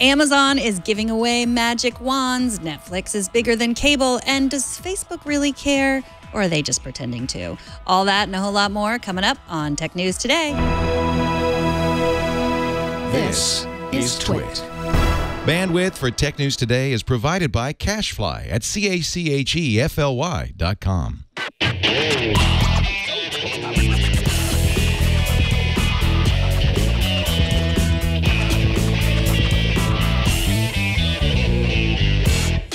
Amazon is giving away magic wands. Netflix is bigger than cable. And does Facebook really care? Or are they just pretending to? All that and a whole lot more coming up on Tech News Today. This is Twit. Bandwidth for Tech News Today is provided by CashFly at CACHEFLY.com.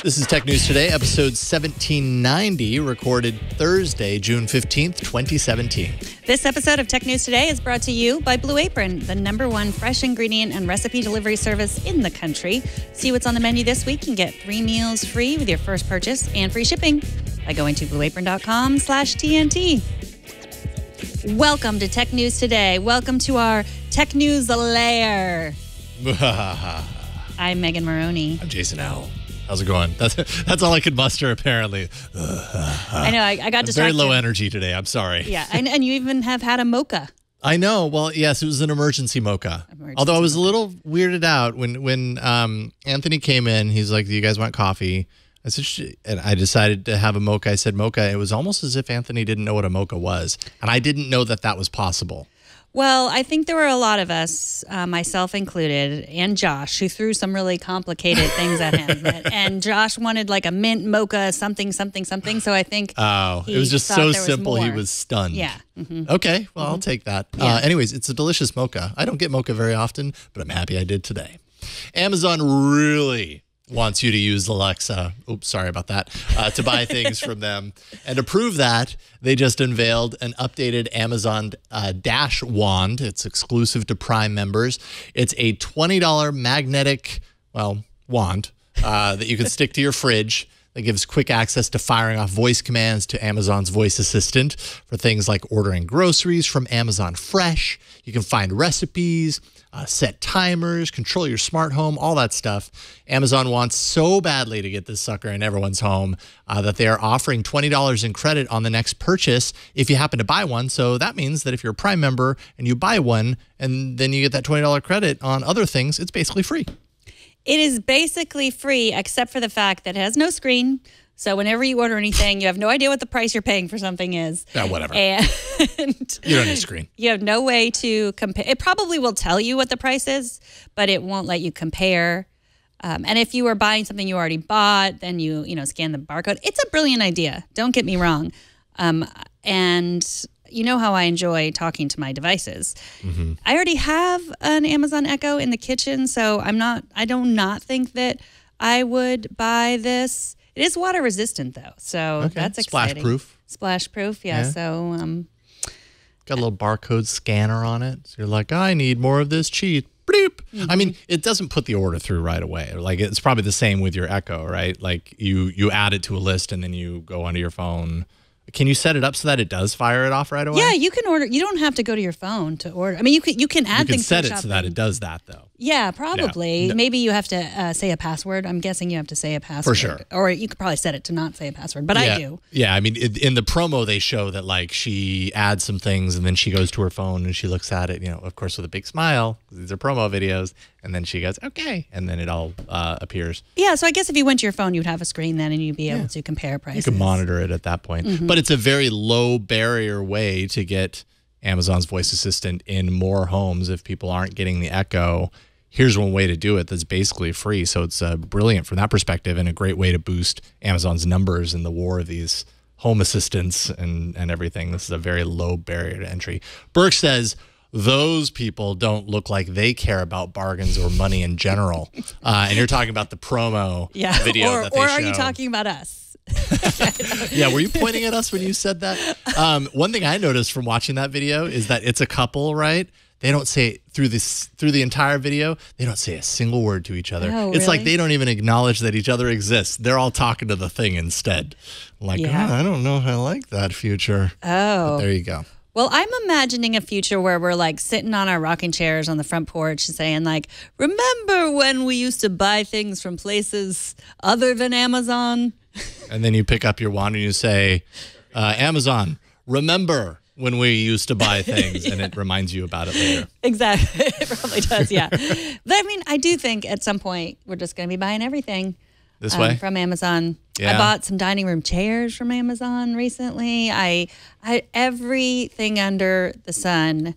This is Tech News Today, episode 1790, recorded Thursday, June 15th, 2017. This episode of Tech News Today is brought to you by Blue Apron, the #1 fresh ingredient and recipe delivery service in the country. See what's on the menu this week and get 3 meals free with your first purchase and free shipping by going to blueapron.com/TNT. Welcome to Tech News Today. Welcome to our Tech News Lair. I'm Megan Maroney. I'm Jason Owl. How's it going? That's all I could muster, apparently. I know, I got distracted. Very low energy today. I'm sorry. Yeah, and you even have had a mocha. I know. Well, yes, it was an emergency mocha. Although I was a little weirded out when Anthony came in. He's like, "Do you guys want coffee?" I said, and I decided to have a mocha. I said mocha. It was almost as if Anthony didn't know what a mocha was, and I didn't know that that was possible. Well, I think there were a lot of us, myself included, and Josh, who threw some really complicated things at him. And Josh wanted like a mint mocha, something. So I think it was just so simple. He was stunned. Yeah. Okay. Well, I'll take that. Yeah. Anyways, it's a delicious mocha. I don't get mocha very often, but I'm happy I did today. Amazon really wants you to use Alexa, oops, sorry about that, to buy things from them. And to prove that, they just unveiled an updated Amazon Dash wand. It's exclusive to Prime members. It's a $20 magnetic, wand that you can stick to your fridge. That gives quick access to firing off voice commands to Amazon's voice assistant for things like ordering groceries from Amazon Fresh. You can find recipes, set timers, control your smart home, all that stuff. Amazon wants so badly to get this sucker in everyone's home that they are offering $20 in credit on the next purchase if you happen to buy one. So that means that if you're a Prime member and you buy one and then you get that $20 credit on other things, it's basically free. It is basically free, except for the fact that it has no screen. So whenever you order anything, you have no idea what the price you're paying for something is. Yeah, whatever. And you don't need a screen. You have no way to compare. It probably will tell you what the price is, but it won't let you compare. And if you were buying something you already bought, then you scan the barcode. It's a brilliant idea. Don't get me wrong. And you know how I enjoy talking to my devices. I already have an Amazon Echo in the kitchen, so I do not think that I would buy this. It is water resistant though, so that's exciting. Splash proof. Splash proof, yeah. So got a little barcode scanner on it. So you're like, I need more of this cheese. Bleep. I mean, it doesn't put the order through right away. Like it's probably the same with your Echo, right? Like you add it to a list and then you go onto your phone. Can you set it up so that it does fire it off right away? Yeah, you can order. You don't have to go to your phone to order. I mean, you can add things. You can set it so that it does that, though. Yeah, probably. No. Maybe you have to say a password. I'm guessing you have to say a password. For sure. Or you could probably set it to not say a password, but I do. Yeah, I mean, in the promo, they show that, like, she adds some things, and then she goes to her phone, and she looks at it, of course, with a big smile. These are promo videos. And then she goes, okay. And then it all appears. Yeah, so I guess if you went to your phone, you'd have a screen then, and you'd be able to compare prices. You can monitor it at that point. But it's a very low barrier way to get Amazon's voice assistant in more homes if people aren't getting the Echo. Here's one way to do it that's basically free. So it's brilliant from that perspective and a great way to boost Amazon's numbers in the war of these home assistants and everything. This is a very low barrier to entry. Burke says, those people don't look like they care about bargains or money in general. And you're talking about the promo video that they show. Or are you talking about us? Yeah, were you pointing at us when you said that? One thing I noticed from watching that video is that it's a couple, right? They don't say through the entire video, they don't say a single word to each other. Oh, it's like they don't even acknowledge that each other exists. They're all talking to the thing instead. Like, I don't know if I like that future. Oh. But there you go. Well, I'm imagining a future where we're like sitting on our rocking chairs on the front porch and saying like, remember when we used to buy things from places other than Amazon? And then you pick up your wand and you say, Amazon, remember when we used to buy things, and it reminds you about it later. Exactly. It probably does, yeah. But I mean, I do think at some point we're just going to be buying everything This way? from Amazon. Yeah. I bought some dining room chairs from Amazon recently. I everything under the sun,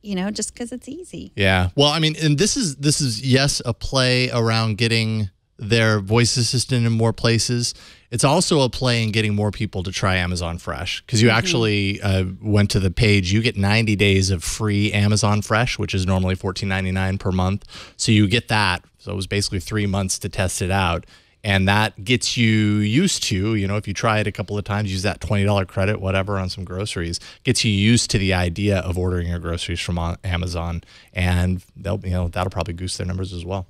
you know, just because it's easy. Yeah. Well, I mean, and this is yes, a play around getting their voice assistant in more places. It's also a play in getting more people to try Amazon Fresh, because you actually went to the page. You get 90 days of free Amazon Fresh, which is normally $14.99 per month. So you get that. So it was basically 3 months to test it out. And that gets you used to, you know, if you try it a couple of times, use that $20 credit, whatever, on some groceries, gets you used to the idea of ordering your groceries from Amazon. And they'll, you know, that'll probably goose their numbers as well.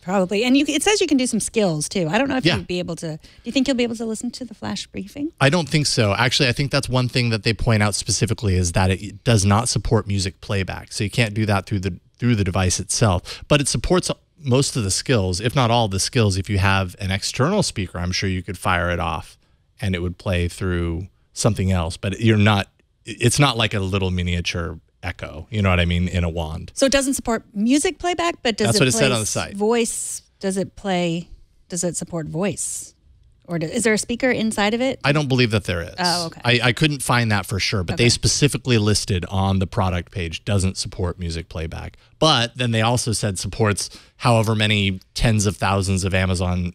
Probably. And it says you can do some skills too. I don't know if you'd be able to. Do you think you'll be able to listen to the flash briefing? I don't think so. Actually, I think that's one thing that they point out specifically, is that it does not support music playback. So you can't do that through the device itself, but it supports most of the skills, if not all the skills. If you have an external speaker, I'm sure you could fire it off and it would play through something else, but it's not like a little miniature Echo, you know what I mean, in a wand. So it doesn't support music playback, but That's what it said on the site. Voice, does it support voice? Or is there a speaker inside of it? I don't believe that there is. Oh, okay. I couldn't find that for sure, but they specifically listed on the product page doesn't support music playback. But then they also said supports however many tens of thousands of Amazon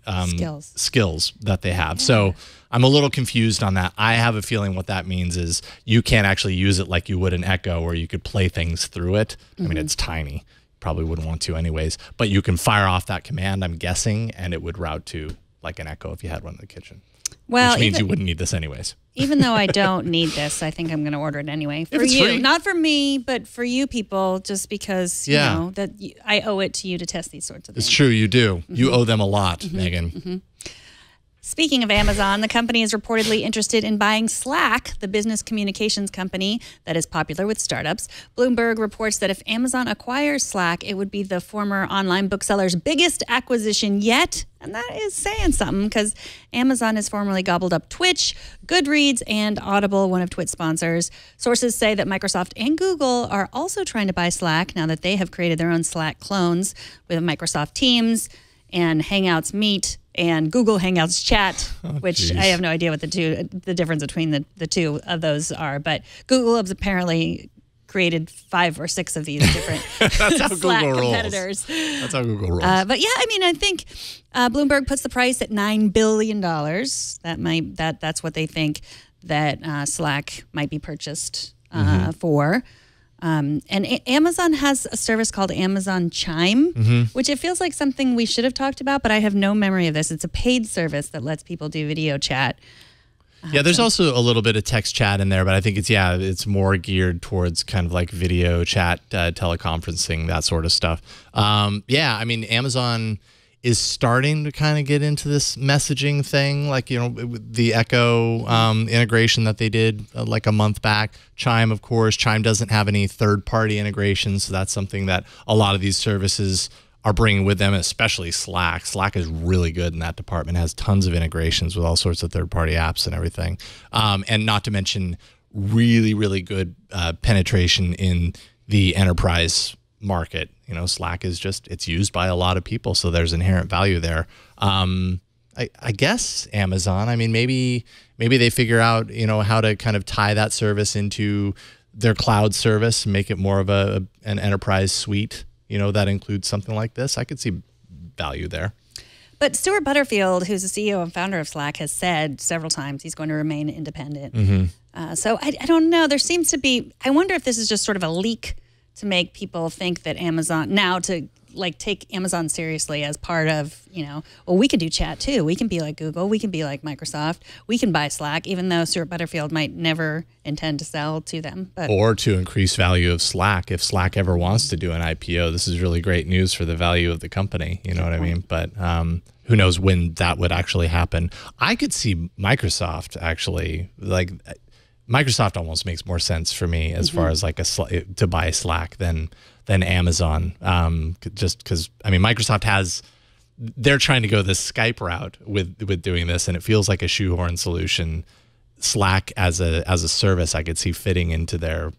skills that they have. Yeah. So I'm a little confused on that. I have a feeling what that means is you can't actually use it like you would an Echo, where you could play things through it. I mean, it's tiny. Probably wouldn't want to anyways. But you can fire off that command, I'm guessing, and it would route to like an Echo if you had one in the kitchen. Well, which means you wouldn't need this anyways. Even though I don't need this, I think I'm going to order it anyway. For you. Free. Not for me, but for you people, just because, you know, that I owe it to you to test these sorts of things. It's true, you do. You owe them a lot, Megan. Speaking of Amazon, the company is reportedly interested in buying Slack, the business communications company that is popular with startups. Bloomberg reports that if Amazon acquires Slack, it would be the former online bookseller's biggest acquisition yet. And that is saying something, because Amazon has formerly gobbled up Twitch, Goodreads, and Audible, one of Twit's sponsors. Sources say that Microsoft and Google are also trying to buy Slack now that they have created their own Slack clones with Microsoft Teams and Hangouts Meet and Google Hangouts Chat, which I have no idea what the difference between the two of those are. But Google has apparently created 5 or 6 of these different That's how Slack Google competitors. Rolls. That's how Google rolls. But yeah, I mean, I think Bloomberg puts the price at $9 billion. That's what they think that Slack might be purchased for. And Amazon has a service called Amazon Chime, which it feels like something we should have talked about, but I have no memory of this. It's a paid service that lets people do video chat. Yeah, there's also a little bit of text chat in there, but I think it's more geared towards kind of like video chat, teleconferencing, that sort of stuff. Yeah, I mean, Amazon is starting to kind of get into this messaging thing, like, you know, the Echo integration that they did like a month back. Chime, of course. Chime doesn't have any third-party integrations, so that's something that a lot of these services are bringing with them, especially Slack. Slack is really good in that department, has tons of integrations with all sorts of third-party apps and everything. And not to mention really, really good penetration in the enterprise market. You know, Slack is it's used by a lot of people, so there's inherent value there. I guess Amazon, I mean, maybe they figure out, you know, how to kind of tie that service into their cloud service and make it more of an enterprise suite, you know, that includes something like this. I could see value there. But Stuart Butterfield, who's the CEO and founder of Slack, has said several times he's going to remain independent. So I don't know. There seems to be, I wonder if this is just sort of a leak to make people think that Amazon, now to like take Amazon seriously as part of, you know, well, we can do chat too. We can be like Google. We can be like Microsoft. We can buy Slack, even though Stuart Butterfield might never intend to sell to them. But or to increase value of Slack. If Slack ever wants to do an IPO, this is really great news for the value of the company. You know what I mean? But who knows when that would actually happen. I could see Microsoft actually, like, Microsoft almost makes more sense for me as far as like to buy Slack than Amazon, just because, I mean, Microsoft they're trying to go this Skype route with doing this, and it feels like a shoehorn solution. Slack as a service, I could see fitting into their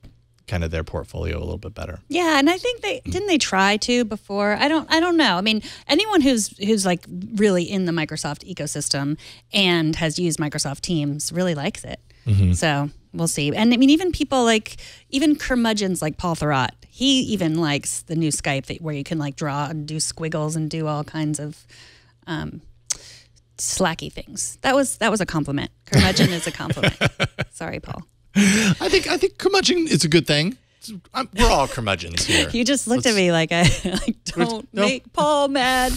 portfolio a little bit better. Yeah, and I think they try to before. I don't know. I mean, anyone who's like really in the Microsoft ecosystem and has used Microsoft Teams really likes it. So we'll see. And I mean, even people even curmudgeons like Paul Thurrott, he even likes the new Skype where you can like draw and do squiggles and do all kinds of slacky things. That was a compliment. Curmudgeon is a compliment. Sorry, Paul. I think curmudgeon is a good thing. We're all curmudgeons here. You just looked at me like don't make Paul mad.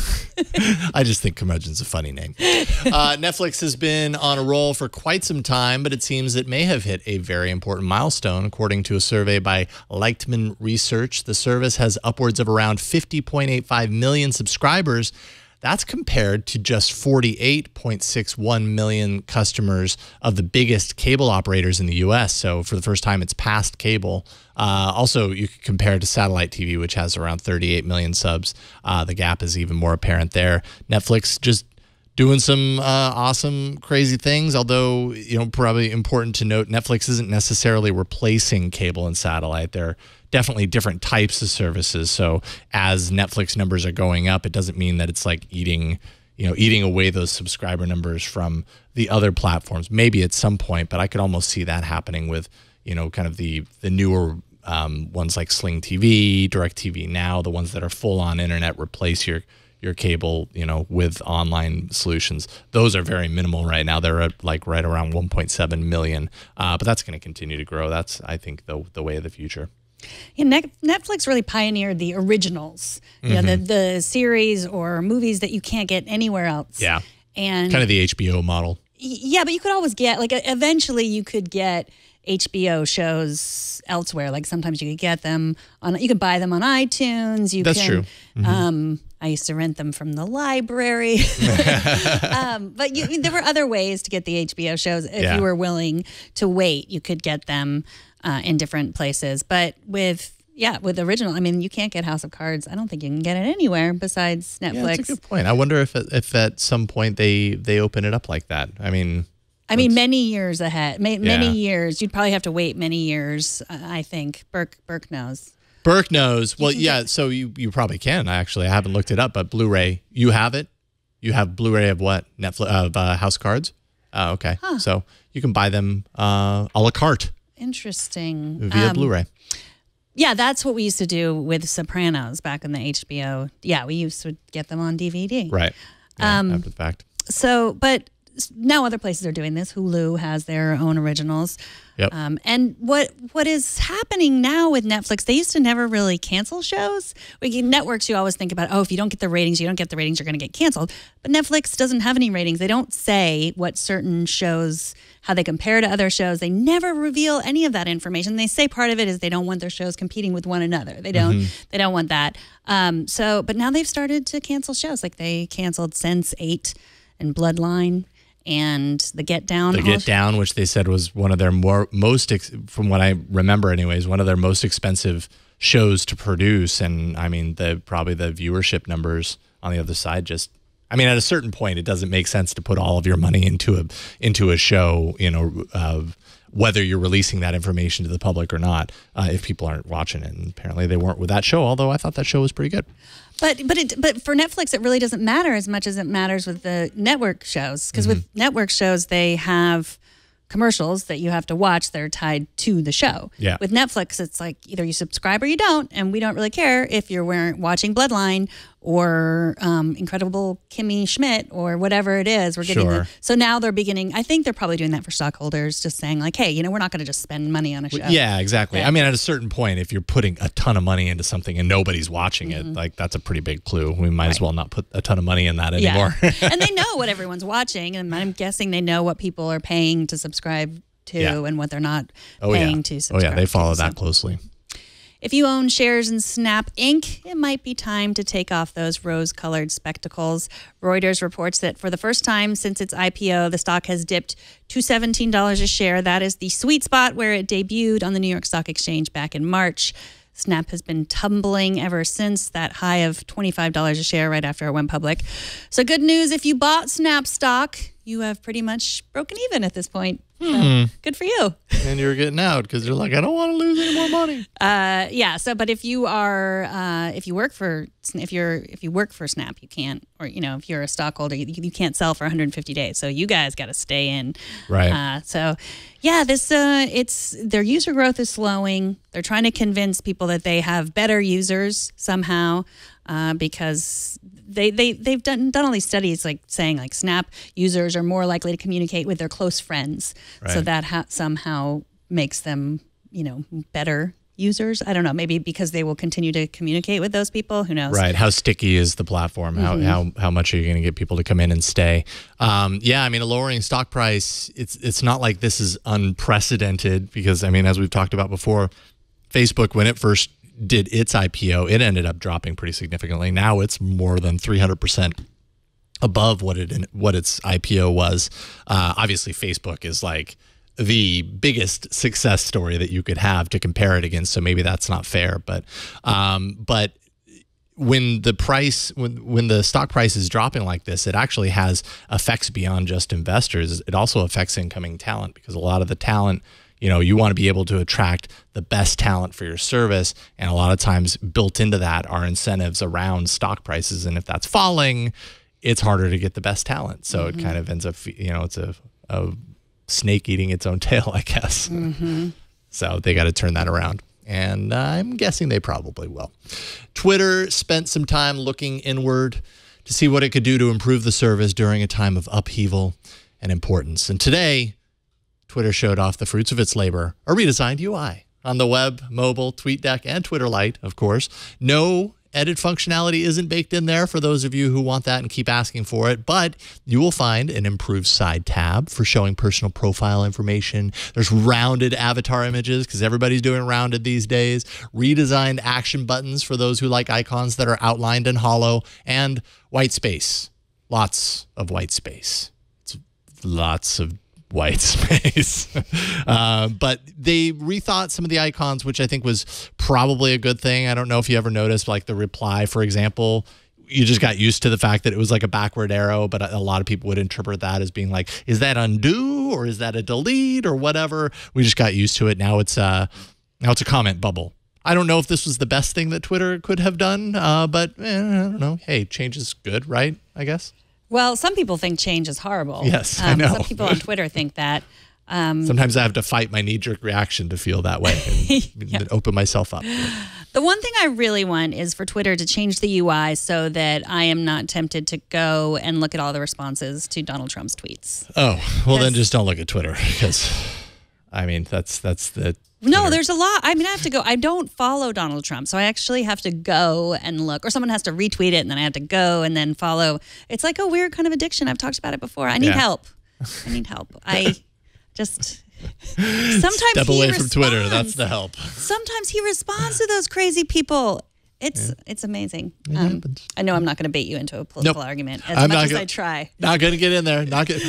I just think curmudgeon's a funny name. Netflix has been on a roll for quite some time, but it seems it may have hit a very important milestone. According to a survey by Leichtman Research, the service has upwards of around 50.85 million subscribers. That's compared to just 48.61 million customers of the biggest cable operators in the U.S. So for the first time, it's past cable. Also, you could compare it to satellite TV, which has around 38 million subs. The gap is even more apparent there. Netflix just doing some awesome, crazy things. Although, probably important to note, Netflix isn't necessarily replacing cable and satellite. They're definitely different types of services. So as Netflix numbers are going up, it doesn't mean that it's like eating away those subscriber numbers from the other platforms. Maybe at some point, but I could almost see that happening with, kind of the newer ones like Sling TV, DirecTV Now, the ones that are full on internet, replace your cable, with online solutions. Those are very minimal right now. They're at like right around 1.7 million, but that's going to continue to grow. That's, I think, the way of the future. Yeah, Netflix really pioneered the originals, the series or movies that you can't get anywhere else. Yeah, and kind of the HBO model. Yeah, but you could always get, eventually you could get HBO shows elsewhere. Like sometimes you could get them you could buy them on iTunes. That's true. I used to rent them from the library. But there were other ways to get the HBO shows. If you were willing to wait, you could get them in different places. But with original, I mean, you can't get House of Cards. I don't think you can get it anywhere besides Netflix. Yeah, that's a good point. I wonder if at some point they open it up like that. I mean, many years ahead. Many years. You'd probably have to wait many years, I think. Burke knows. Burke knows. Well, yeah, so you probably can, actually. I haven't looked it up, but Blu-ray, you have it? You have Blu-ray of what? Netflix, of House Cards? Oh, okay. Huh. So you can buy them a la carte. Interesting. Via Blu-ray. Yeah, that's what we used to do with Sopranos back in the HBO. Yeah, we used to get them on DVD. Right. Yeah, after the fact. So, but now other places are doing this. Hulu has their own originals. Yep. And what is happening now with Netflix, they used to never really cancel shows. Networks, you always think about, if you don't get the ratings, you're going to get canceled. But Netflix doesn't have any ratings. They don't say what certain shows, how they compare to other shows. They never reveal any of that information. They say part of it is they don't want their shows competing with one another. They don't want that. But now they've started to cancel shows. Like they canceled Sense8 and Bloodline. And the Get Down. The Get Down, which they said was one of their from what I remember anyways, one of their most expensive shows to produce. And I mean, probably the viewership numbers on the other side at a certain point, it doesn't make sense to put all of your money into a show, whether you're releasing that information to the public or not, if people aren't watching it. And apparently they weren't with that show, although I thought that show was pretty good. But for Netflix, it really doesn't matter as much as it matters with the network shows. Because with network shows, they have commercials that you have to watch that are tied to the show. Yeah. With Netflix, it's like either you subscribe or you don't, and we don't really care if you're watching Bloodline or Incredible Kimmy Schmidt or whatever it is. We're getting so now they're beginning. I think they're probably doing that for stockholders, just saying like, hey, we're not going to just spend money on a show. Yeah, exactly. I mean, at a certain point, if you're putting a ton of money into something and nobody's watching it, like that's a pretty big clue. We might as well not put a ton of money in that anymore. Yeah. And they know what everyone's watching, and I'm guessing they know what people are paying to subscribe to and what they're not paying to subscribe to. Oh, yeah, they follow that closely. If you own shares in Snap Inc., it might be time to take off those rose-colored spectacles. Reuters reports that for the first time since its IPO, the stock has dipped to $17 a share. That is the sweet spot where it debuted on the New York Stock Exchange back in March. Snap has been tumbling ever since that high of $25 a share right after it went public. So good news, if you bought Snap stock, you have pretty much broken even at this point. So, good for you. And you're getting out because you're like, I don't want to lose any more money. Yeah. So, but if you are, if you work for Snap, you can't, or if you're a stockholder, you can't sell for 150 days. So you guys got to stay in. Right. So, yeah, it's their user growth is slowing. They're trying to convince people that they have better users somehow, because they've done all these studies like saying like Snap users are more likely to communicate with their close friends. Right. So that somehow makes them, better users. I don't know, maybe because they will continue to communicate with those people. Who knows? Right. How sticky is the platform? How much are you going to get people to come in and stay? Yeah, I mean, a lowering stock price, it's not like this is unprecedented because, I mean, as we've talked about before, Facebook, when it first did its IPO, it ended up dropping pretty significantly. Now it's more than 300% above what its IPO was. Obviously, Facebook is like the biggest success story that you could have to compare it against. So maybe that's not fair, but when the stock price is dropping like this, it actually has effects beyond just investors. It also affects incoming talent because a lot of the talent, you want to be able to attract the best talent for your service. And a lot of times built into that are incentives around stock prices. And if that's falling, it's harder to get the best talent. So it kind of ends up, it's a snake eating its own tail, I guess. So they got to turn that around. And I'm guessing they probably will. Twitter spent some time looking inward to see what it could do to improve the service during a time of upheaval and importance. And today, Twitter showed off the fruits of its labor, a redesigned UI on the web, mobile, TweetDeck, and Twitter Lite, of course. No edit functionality isn't baked in there for those of you who want that and keep asking for it, but you will find an improved side tab for showing personal profile information. There's rounded avatar images because everybody's doing rounded these days. Redesigned action buttons for those who like icons that are outlined and hollow, and white space. Lots of white space. It's lots of white space. But they rethought some of the icons, which I think was probably a good thing. I don't know if you ever noticed, like the reply, for example, you just got used to the fact that it was like a backward arrow, but a lot of people would interpret that as being like, is that undo or is that a delete or whatever? We just got used to it. Now it's a comment bubble. I don't know if this was the best thing that Twitter could have done, but I don't know. Hey, change is good, right? I guess. Well, some people think change is horrible. Yes, I know. Some people on Twitter think that. Sometimes I have to fight my knee-jerk reaction to feel that way and open myself up. The one thing I really want is for Twitter to change the UI so that I am not tempted to go and look at all the responses to Donald Trump's tweets. Oh, well, then just don't look at Twitter because, I mean, that's the... No, there's a lot. I mean, I have to go. I don't follow Donald Trump, so I actually have to go and look, or someone has to retweet it, and then I have to go and then follow. It's like a weird kind of addiction. I've talked about it before. I need help. I need help. I just sometimes step away from Twitter. That's the help. Sometimes he responds to those crazy people. It's amazing. It happens. I know I'm not going to bait you into a political argument as much as I try. Not going to get in there.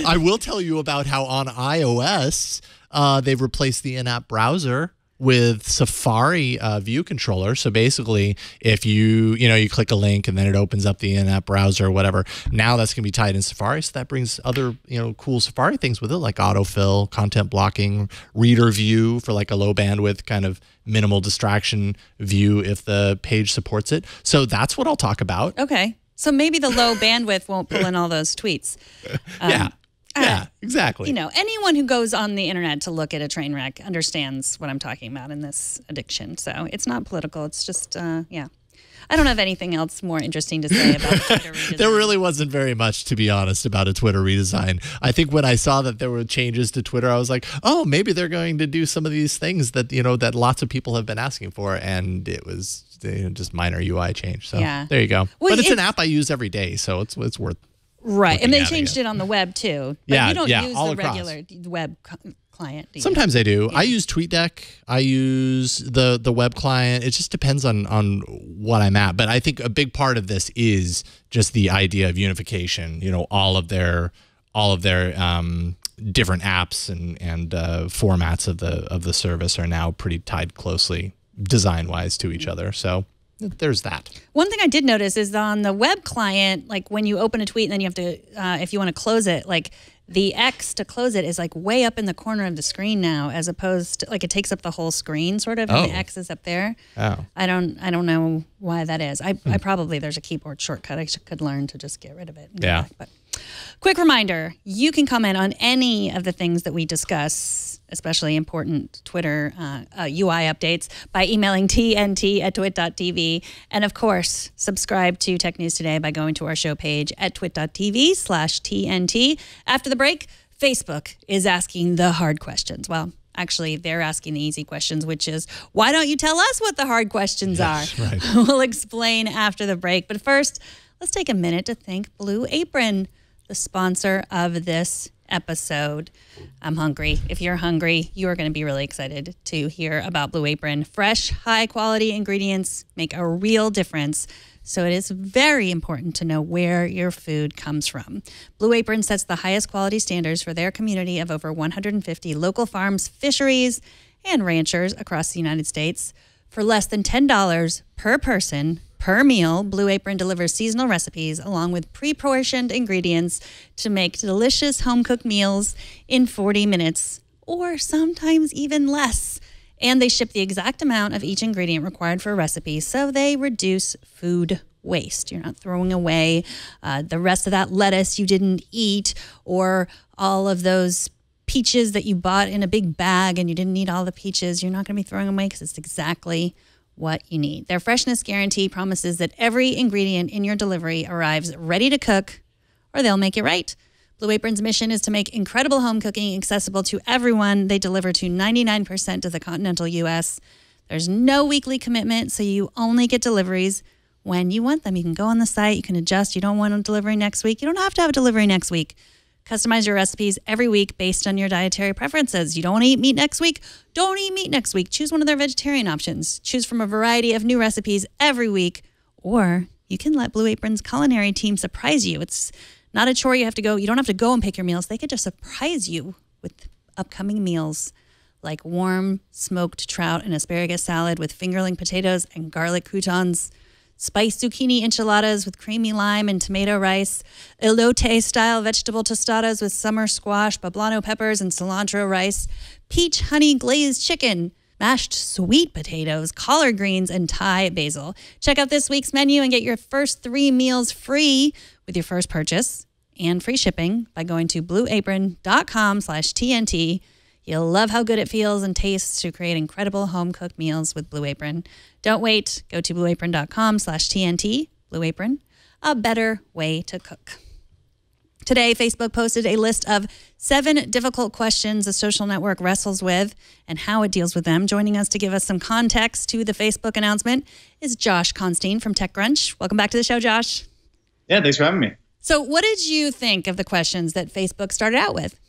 I will tell you about how on iOS they've replaced the in-app browser with Safari view controller. So basically, if you click a link and then it opens up the in-app browser or whatever, now that's going to be tied in Safari. So that brings other cool Safari things with it, like autofill, content blocking, reader view for like a low bandwidth kind of minimal distraction view if the page supports it. So that's what I'll talk about. Okay. So maybe the low bandwidth won't pull in all those tweets. Yeah, exactly. Anyone who goes on the internet to look at a train wreck understands what I'm talking about in this addiction. So it's not political. It's just, I don't have anything else more interesting to say about Twitter redesign. There really wasn't very much, to be honest, about a Twitter redesign. I think when I saw that there were changes to Twitter, I was like, oh, maybe they're going to do some of these things that, that lots of people have been asking for. And it was just minor UI change. So there you go. Well, but it's an app I use every day, so it's worth. Right, and they changed it on the web too. But you don't use all the across. regular web client. Do you? Sometimes I do. Yeah. I use TweetDeck. I use the web client. It just depends on what I'm at. But I think a big part of this is just the idea of unification. All of their different apps and formats of the service are now pretty tied closely design wise to each other. So. There's that. One thing I did notice is on the web client, like when you open a tweet and then you have to, if you want to close it, like The X to close it is like way up in the corner of the screen now, as opposed to like it takes up the whole screen sort of, and the X is up there. Oh. I don't know why that is. I probably there's a keyboard shortcut I could learn to just get rid of it. Yeah. But quick reminder, you can comment on any of the things that we discuss, especially important Twitter UI updates, by emailing tnt@twit.tv. And of course, subscribe to Tech News Today by going to our show page at twit.tv/TNT. After the break, Facebook is asking the hard questions. Well, actually, they're asking the easy questions, which is, why don't you tell us what the hard questions are? Right. We'll explain after the break. But first, let's take a minute to thank Blue Apron, the sponsor of this episode. I'm hungry. If you're hungry, you are going to be really excited to hear about Blue Apron. Fresh, high-quality ingredients make a real difference, so it is very important to know where your food comes from. Blue Apron sets the highest quality standards for their community of over 150 local farms, fisheries, and ranchers across the United States. For less than $10 per person per meal, Blue Apron delivers seasonal recipes along with pre-portioned ingredients to make delicious home-cooked meals in 40 minutes, or sometimes even less. And they ship the exact amount of each ingredient required for a recipe, so they reduce food waste. You're not throwing away the rest of that lettuce you didn't eat, or all of those peaches that you bought in a big bag and you didn't eat all the peaches. You're not going to be throwing them away because it's exactly what you need. Their freshness guarantee promises that every ingredient in your delivery arrives ready to cook, or they'll make it right. Blue Apron's mission is to make incredible home cooking accessible to everyone. They deliver to 99% of the continental U.S. There's no weekly commitment, so you only get deliveries when you want them. You can go on the site, you can adjust. You don't want a delivery next week, you don't have to have a delivery next week. Customize your recipes every week based on your dietary preferences. You don't want to eat meat next week? Don't eat meat next week. Choose one of their vegetarian options. Choose from a variety of new recipes every week. Or you can let Blue Apron's culinary team surprise you. It's not a chore you don't have to go and pick your meals. They could just surprise you with upcoming meals like warm smoked trout and asparagus salad with fingerling potatoes and garlic croutons, spiced zucchini enchiladas with creamy lime and tomato rice, elote-style vegetable tostadas with summer squash, poblano peppers, and cilantro rice, peach honey glazed chicken, mashed sweet potatoes, collard greens, and Thai basil. Check out this week's menu and get your first 3 meals free with your first purchase and free shipping by going to blueapron.com/TNT. You'll love how good it feels and tastes to create incredible home-cooked meals with Blue Apron. Don't wait. Go to blueapron.com/TNT. Blue Apron, a better way to cook. Today, Facebook posted a list of 7 difficult questions the social network wrestles with and how it deals with them. Joining us to give us some context to the Facebook announcement is Josh Constine from TechCrunch. Welcome back to the show, Josh. Yeah, thanks for having me. So what did you think of the questions that Facebook started out with?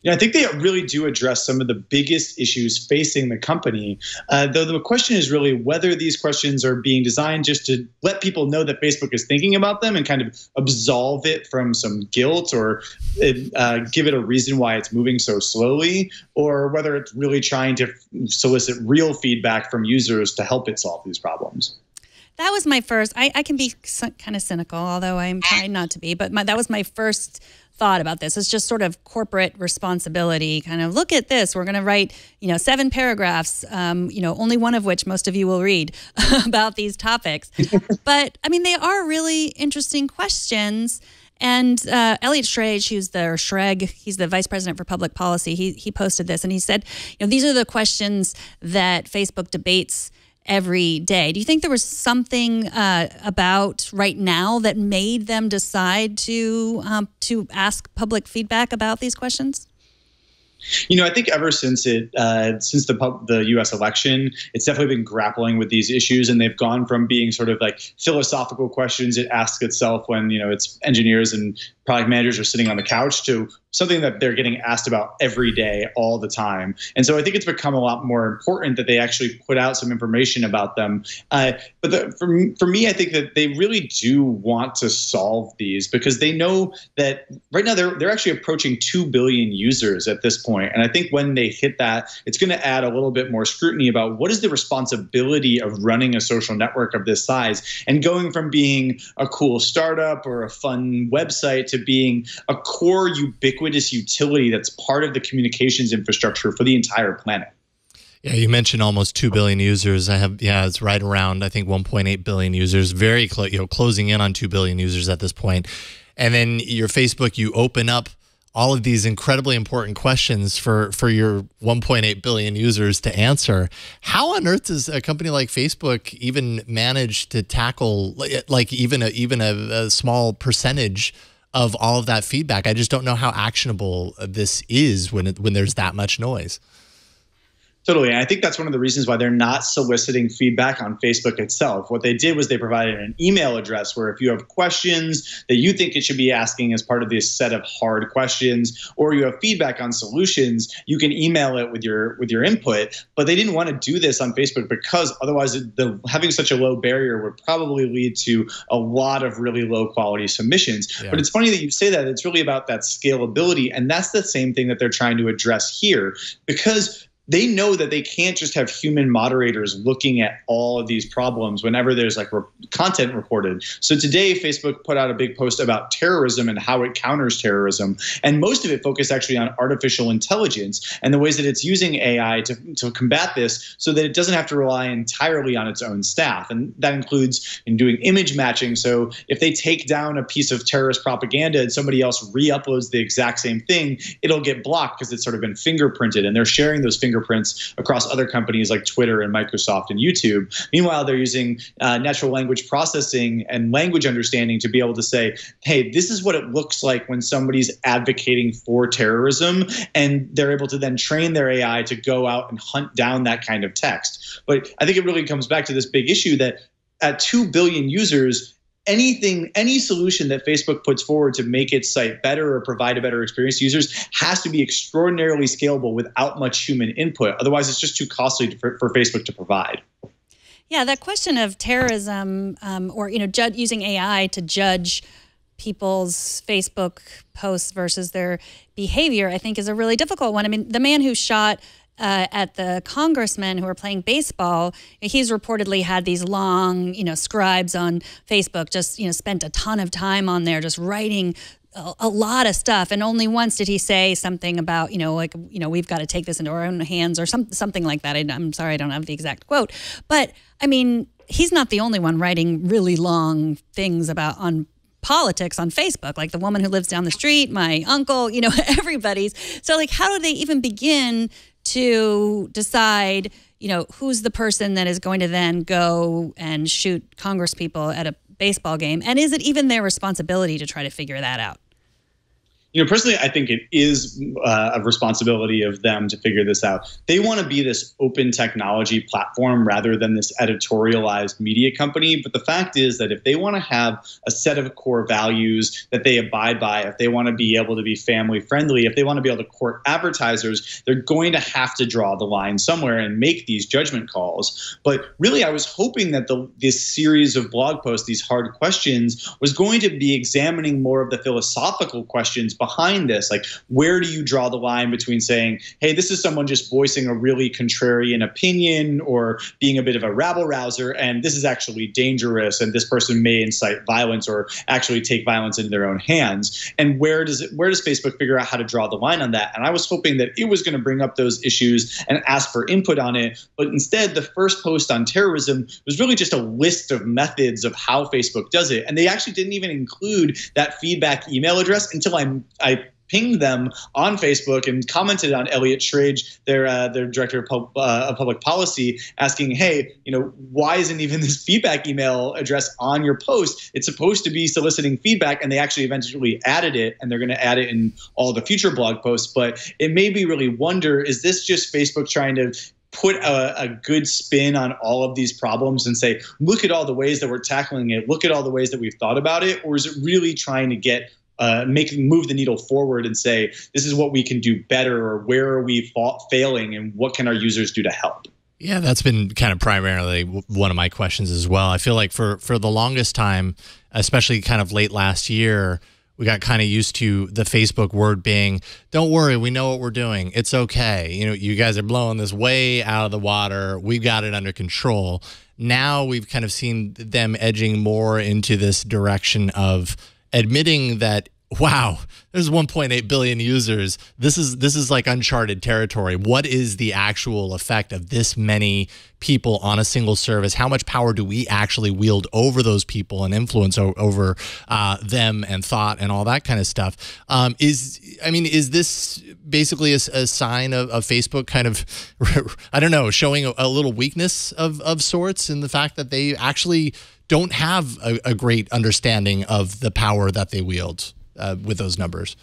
Yeah, I think they really do address some of the biggest issues facing the company, though the question is really whether these questions are being designed just to let people know that Facebook is thinking about them and kind of absolve it from some guilt, or give it a reason why it's moving so slowly, or whether it's really trying to solicit real feedback from users to help it solve these problems. That was my first, I can be kind of cynical, although I'm trying not to be, but that was my first thought about this. It's just sort of corporate responsibility, kind of look at this. We're going to write, 7 paragraphs, only one of which most of you will read about these topics. But I mean, they are really interesting questions. And Elliot Schrage, he's the vice president for public policy. He posted this and he said, these are the questions that Facebook debates every day. Do you think there was something about right now that made them decide to ask public feedback about these questions? I think ever since the U.S. election, it's definitely been grappling with these issues, and they've gone from being sort of like philosophical questions it asks itself when its engineers and product managers are sitting on the couch to something that they're getting asked about every day, all the time. And so I think it's become a lot more important that they actually put out some information about them. For me, I think that they really do want to solve these because they know that right now they're actually approaching 2 billion users at this point. And I think when they hit that, it's going to add a little bit more scrutiny about what is the responsibility of running a social network of this size and going from being a cool startup or a fun website to being a core ubiquitous utility that's part of the communications infrastructure for the entire planet. Yeah, you mentioned almost 2 billion users. It's right around, I think, 1.8 billion users, very close, closing in on 2 billion users at this point. And then your Facebook, you open up all of these incredibly important questions for your 1.8 billion users to answer. How on earth does a company like Facebook even manage to tackle like even a small percentage of all of that feedback? I just don't know how actionable this is when there's that much noise. Totally. And I think that's one of the reasons why they're not soliciting feedback on Facebook itself. What they did was they provided an email address where if you have questions that you think it should be asking as part of this set of hard questions, or you have feedback on solutions, you can email it with your input. But they didn't want to do this on Facebook because otherwise having such a low barrier would probably lead to a lot of really low quality submissions. Yeah. But it's funny that you say that. It's really about that scalability. And that's the same thing that they're trying to address here, because they know that they can't just have human moderators looking at all of these problems whenever there's like content reported. So today, Facebook put out a big post about terrorism and how it counters terrorism. And most of it focused actually on artificial intelligence and the ways that it's using AI to combat this so that it doesn't have to rely entirely on its own staff. And that includes in doing image matching. So if they take down a piece of terrorist propaganda and somebody else re-uploads the exact same thing, it'll get blocked because it's sort of been fingerprinted. And they're sharing those fingerprints across other companies like Twitter and Microsoft and YouTube. Meanwhile, they're using natural language processing and language understanding to be able to say, hey, this is what it looks like when somebody's advocating for terrorism. And they're able to then train their AI to go out and hunt down that kind of text. But I think it really comes back to this big issue that at 2 billion users, any solution that Facebook puts forward to make its site better or provide a better experience to users has to be extraordinarily scalable without much human input. Otherwise, it's just too costly for Facebook to provide. Yeah, that question of terrorism or using AI to judge people's Facebook posts versus their behavior, I think is a really difficult one. I mean, the man who shot at the congressmen who were playing baseball, he's reportedly had these long, scribes on Facebook, just, spent a ton of time on there just writing a lot of stuff. And only once did he say something about, we've got to take this into our own hands or something like that. I'm sorry, I don't have the exact quote. But, I mean, he's not the only one writing really long things on politics on Facebook, like the woman who lives down the street, my uncle, everybody's. So, how do they even begin to decide, who's the person that is going to then go and shoot congresspeople at a baseball game? And is it even their responsibility to try to figure that out? Personally, I think it is a responsibility of them to figure this out. They want to be this open technology platform rather than this editorialized media company. But the fact is that if they want to have a set of core values that they abide by, if they want to be able to be family friendly, if they want to be able to court advertisers, they're going to have to draw the line somewhere and make these judgment calls. But really, I was hoping that this series of blog posts, these hard questions, was going to be examining more of the philosophical questions behind this. Like, where do you draw the line between saying, hey, this is someone just voicing a really contrarian opinion or being a bit of a rabble-rouser, and this is actually dangerous, and this person may incite violence or actually take violence into their own hands? And where does Facebook figure out how to draw the line on that? And I was hoping that it was going to bring up those issues and ask for input on it. But instead, the first post on terrorism was really just a list of methods of how Facebook does it. And they actually didn't even include that feedback email address until I pinged them on Facebook and commented on Elliot Schrage, their director of public policy, asking, hey, why isn't even this feedback email address on your post? It's supposed to be soliciting feedback, and they actually eventually added it, and they're going to add it in all the future blog posts. But it made me really wonder, is this just Facebook trying to put a good spin on all of these problems and say, look at all the ways that we're tackling it, look at all the ways that we've thought about it? Or is it really trying to get move the needle forward and say, this is what we can do better, or where are we failing, and what can our users do to help? Yeah, that's been kind of primarily one of my questions as well. I feel like for the longest time, especially kind of late last year, we got kind of used to the Facebook word being, don't worry, we know what we're doing. It's okay. You know, you guys are blowing this way out of the water. We've got it under control. Now we've kind of seen them edging more into this direction of admitting that, wow, there's 1.8 billion users. This is like uncharted territory. What is the actual effect of this many people on a single service? How much power do we actually wield over those people and influence over them and thought and all that kind of stuff? Is this basically a sign of Facebook kind of, I don't know, showing a little weakness of sorts in the fact that they actually don't have a great understanding of the power that they wield with those numbers?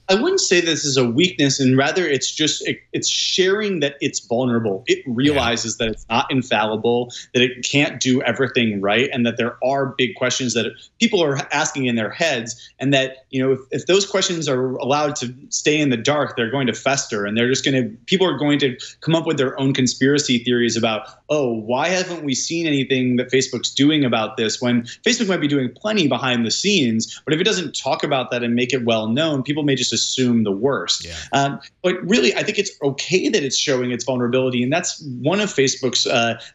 I wouldn't say this is a weakness, and rather it's just it's sharing that it's vulnerable. It realizes that it's not infallible, that it can't do everything right, and that there are big questions that people are asking in their heads, and that, you know, if those questions are allowed to stay in the dark, they're going to fester, and people are going to come up with their own conspiracy theories about, oh, why haven't we seen anything that Facebook's doing about this, when Facebook might be doing plenty behind the scenes, but if it doesn't talk about that and make it well known, people may just assume the worst. Yeah. But really, I think it's okay that it's showing its vulnerability. And that's one of Facebook's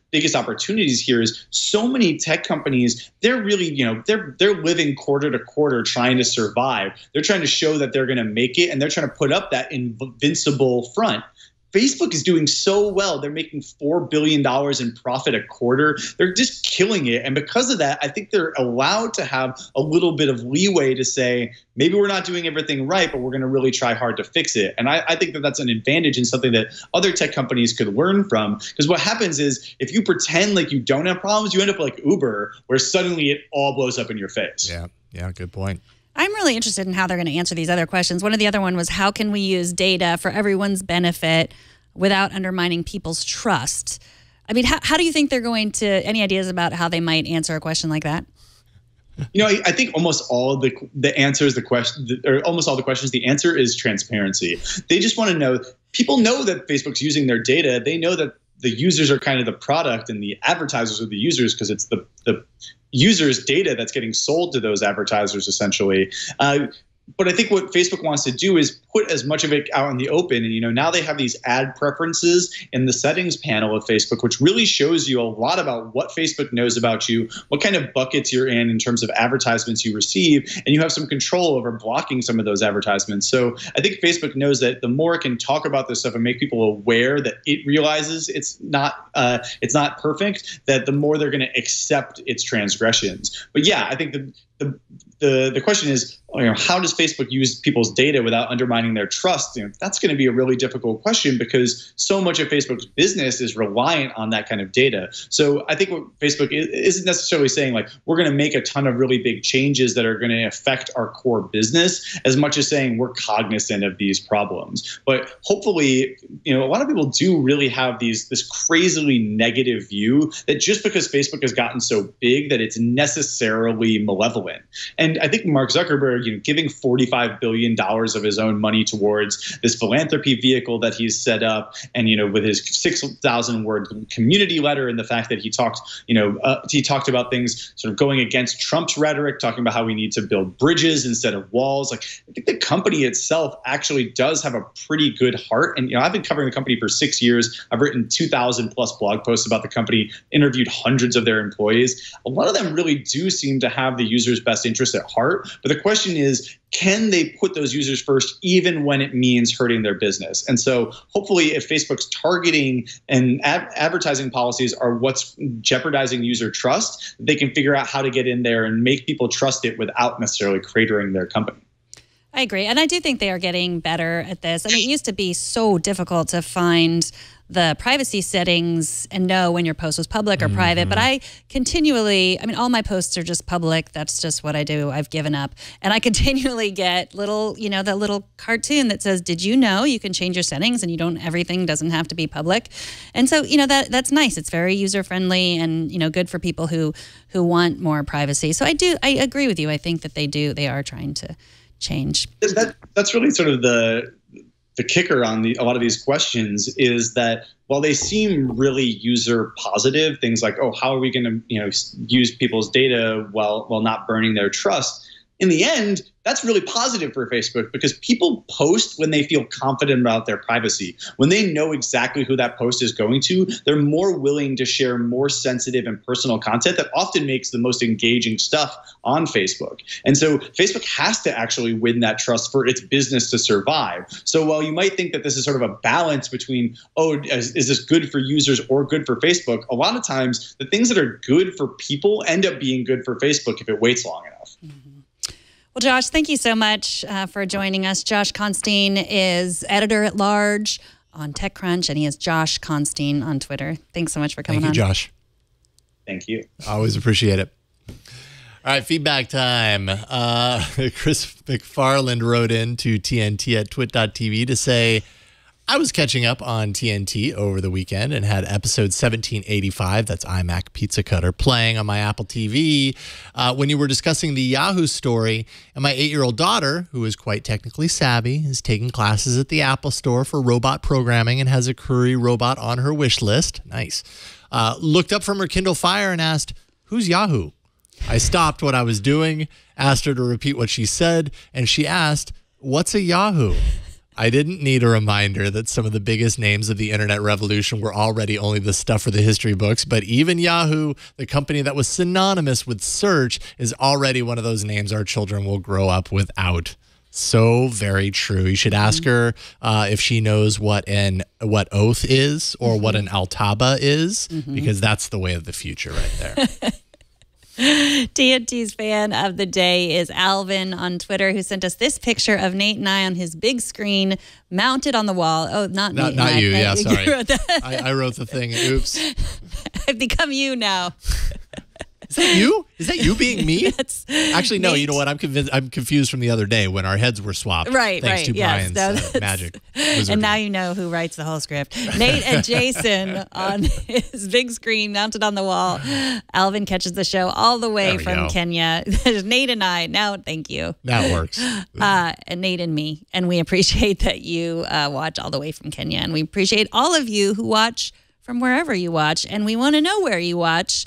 biggest opportunities here. Is so many tech companies, they're really, you know, they're living quarter to quarter trying to survive. They're trying to show that they're going to make it, and they're trying to put up that invincible front. Facebook is doing so well. They're making $4 billion in profit a quarter. They're just killing it. And because of that, I think they're allowed to have a little bit of leeway to say, maybe we're not doing everything right, but we're going to really try hard to fix it. And I think that that's an advantage and something that other tech companies could learn from. Because what happens is, if you pretend like you don't have problems, you end up like Uber, where suddenly it all blows up in your face. Yeah, good point. I'm really interested in how they're going to answer these other questions. One of the other one was, how can we use data for everyone's benefit without undermining people's trust? I mean, how do you think they're going to, any ideas about how they might answer a question like that? You know, I think almost all the answers, or almost all the questions, the answer is transparency. They just want to know, people know that Facebook's using their data. They know that the users are kind of the product and the advertisers are the users, because it's the users' data that's getting sold to those advertisers, essentially. But I think what Facebook wants to do is put as much of it out in the open. And, you know, now they have these ad preferences in the settings panel of Facebook, which really shows you a lot about what Facebook knows about you, what kind of buckets you're in terms of advertisements you receive, and you have some control over blocking some of those advertisements. So I think Facebook knows that the more it can talk about this stuff and make people aware that it realizes it's not perfect, that the more they're going to accept its transgressions. But yeah, I think the question is, you know, how does Facebook use people's data without undermining their trust? You know, that's going to be a really difficult question, because so much of Facebook's business is reliant on that kind of data. So I think what Facebook isn't necessarily saying, like, we're going to make a ton of really big changes that are going to affect our core business, as much as saying we're cognizant of these problems. But hopefully, you know, a lot of people do really have this crazily negative view that just because Facebook has gotten so big that it's necessarily malevolent. And I think Mark Zuckerberg, you know, giving $45 billion of his own money towards this philanthropy vehicle that he's set up, and, you know, with his 6,000 word community letter, and the fact that he talked about things sort of going against Trump's rhetoric, talking about how we need to build bridges instead of walls. Like, I think the company itself actually does have a pretty good heart. And, you know, I've been covering the company for 6 years. I've written 2,000 plus blog posts about the company, interviewed hundreds of their employees. A lot of them really do seem to have the user's best interest at heart. But the question is, can they put those users first, even when it means hurting their business? And so hopefully, if Facebook's targeting and advertising policies are what's jeopardizing user trust, they can figure out how to get in there and make people trust it without necessarily cratering their company. I agree. And I do think they are getting better at this. I mean, it used to be so difficult to find the privacy settings and know when your post was public or private. But I continually, I mean, all my posts are just public. That's just what I do. I've given up. And I continually get little, you know, that little cartoon that says, did you know you can change your settings and everything doesn't have to be public? And so, you know, that's nice. It's very user friendly and, you know, good for people who want more privacy. So I agree with you. I think that they are trying to change. That's really sort of the kicker on a lot of these questions is that while they seem really user positive, things like, oh, how are we going to use people's data while not burning their trust? In the end, that's really positive for Facebook because people post when they feel confident about their privacy. When they know exactly who that post is going to, they're more willing to share more sensitive and personal content that often makes the most engaging stuff on Facebook. And so Facebook has to actually win that trust for its business to survive. So while you might think that this is sort of a balance between, oh, is this good for users or good for Facebook? A lot of times the things that are good for people end up being good for Facebook if it waits long enough. Mm-hmm. Well, Josh, thank you so much for joining us. Josh Constine is editor-at-large on TechCrunch, and he is Josh Constine on Twitter. Thanks so much for coming on. Thank you, Josh. Thank you. Always appreciate it. All right, feedback time. Chris McFarland wrote in to TNT at twit.tv to say, I was catching up on TNT over the weekend and had episode 1785, that's iMac Pizza Cutter, playing on my Apple TV when you were discussing the Yahoo story. And my 8-year-old daughter, who is quite technically savvy, is taking classes at the Apple Store for robot programming and has a Curry robot on her wish list. Nice. Looked up from her Kindle Fire and asked, who's Yahoo? I stopped what I was doing, asked her to repeat what she said, and she asked, what's a Yahoo? I didn't need a reminder that some of the biggest names of the internet revolution were already only the stuff for the history books, but even Yahoo, the company that was synonymous with search, is already one of those names our children will grow up without. So very true. You should ask her if she knows what oath is or what an altaba is, because that's the way of the future right there. TNT's fan of the day is Alvin on Twitter, who sent us this picture of Nate and I on his big screen mounted on the wall. Oh, not Nate. Not you. Yeah, sorry. You wrote that. I wrote the thing. Oops. I've become you now. Is that you? Is that you being me? Actually, no. Nate. You know what? I'm confused from the other day when our heads were swapped. Right, thanks to yes, Brian's magic. And now you know who writes the whole script. Nate and Jason on his big screen mounted on the wall. Alvin catches the show all the way from Kenya. There's Nate and I. Now, thank you. That works. And Nate and me. And we appreciate that you watch all the way from Kenya. And we appreciate all of you who watch from wherever you watch. And we want to know where you watch.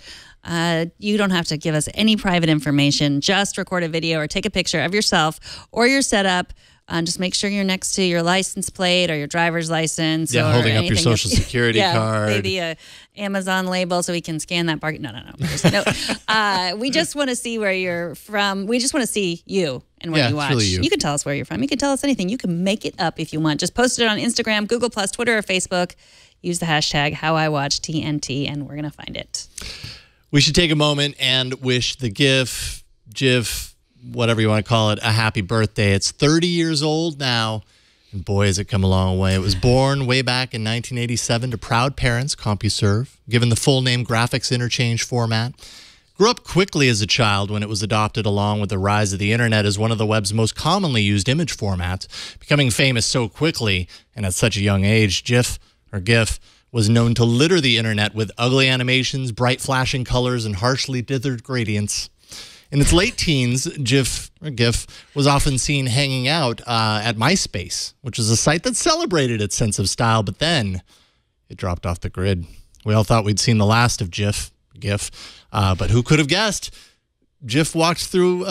You don't have to give us any private information. Just record a video or take a picture of yourself or your setup. Just make sure you're next to your license plate or your driver's license. Yeah, or holding up your social security card. Maybe a Amazon label so we can scan that barcode. No. We just want to see where you're from. We just want to see you and where you watch. Really you. You can tell us where you're from. You can tell us anything. You can make it up if you want. Just post it on Instagram, Google+, Twitter, or Facebook. Use the hashtag HowIWatchTNT, and we're going to find it. We should take a moment and wish the GIF, whatever you want to call it, a happy birthday. It's 30 years old now, and boy, has it come a long way. It was born way back in 1987 to proud parents, CompuServe, given the full name graphics interchange format. Grew up quickly as a child when it was adopted along with the rise of the internet as one of the web's most commonly used image formats, becoming famous so quickly and at such a young age. GIF was known to litter the internet with ugly animations, bright flashing colors, and harshly dithered gradients. In its late teens, GIF was often seen hanging out at MySpace, which is a site that celebrated its sense of style, but then it dropped off the grid. We all thought we'd seen the last of GIF, but who could have guessed? GIF got through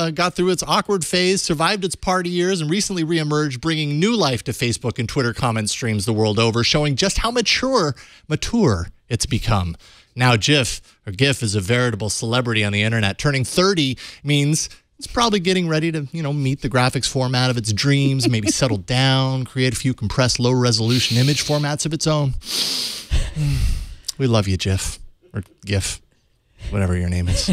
its awkward phase, survived its party years, and recently reemerged, bringing new life to Facebook and Twitter comment streams the world over, showing just how mature it's become. Now GIF is a veritable celebrity on the internet. Turning 30 means it's probably getting ready to, meet the graphics format of its dreams, maybe settle down, create a few compressed low-resolution image formats of its own. We love you, GIF, or GIF, whatever your name is.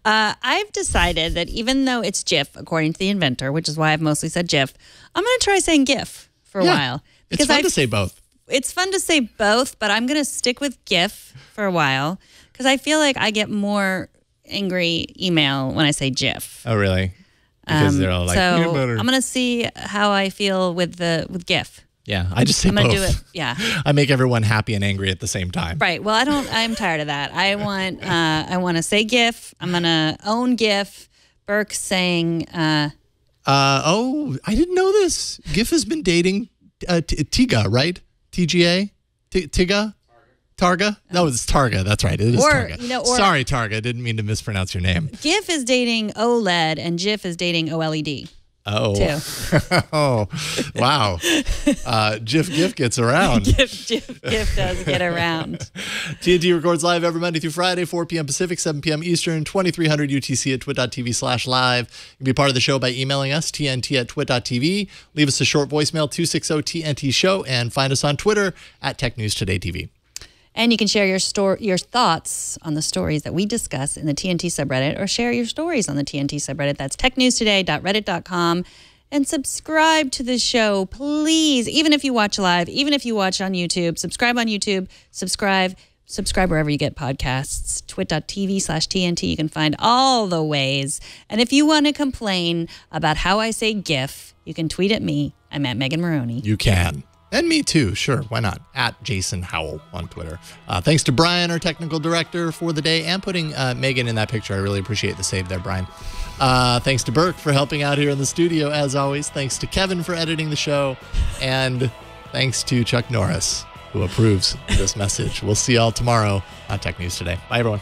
I've decided that even though it's GIF, according to the inventor, which is why I've mostly said GIF, I'm going to try saying GIF for a while. It's fun to say both. It's fun to say both, but I'm going to stick with GIF for a while because I feel like I get more angry email when I say GIF. Oh, really? Because they're all like, I'm going to see how I feel with GIF. Yeah, I just say both. I'm going to do it, yeah. I make everyone happy and angry at the same time. Right. Well, I'm tired of that. I want to say GIF. I'm going to own GIF. Burke's saying Oh, I didn't know this. GIF has been dating Tiga, right? TGA? Tiga? Targa? No, it's Targa. That's right. It is Targa. Sorry, Targa. I didn't mean to mispronounce your name. GIF is dating OLED and GIF is dating OLED. Oh. Too. Oh, wow. GIF gets around. GIF does get around. TNT records live every Monday through Friday, 4 p.m. Pacific, 7 p.m. Eastern, 2300 UTC at twit.tv/live. You can be part of the show by emailing us, tnt@twit.tv. Leave us a short voicemail, 260-TNT-SHOW, and find us on Twitter at TechNewsTodayTV. And you can share your thoughts on the stories that we discuss in the TNT subreddit, or share your stories on the TNT subreddit. That's technewstoday.reddit.com. And subscribe to the show, please. Even if you watch live, even if you watch on YouTube, subscribe on YouTube, subscribe wherever you get podcasts, twit.tv/TNT. You can find all the ways. And if you want to complain about how I say GIF, you can tweet at me. I'm at Megan Maroney. You can. And me too, sure, why not? At Jason Howell on Twitter. Thanks to Brian, our technical director for the day, and putting Megan in that picture. I really appreciate the save there, Brian. Thanks to Burke for helping out here in the studio, as always. Thanks to Kevin for editing the show. And thanks to Chuck Norris, who approves this message. We'll see y'all tomorrow on Tech News Today. Bye, everyone.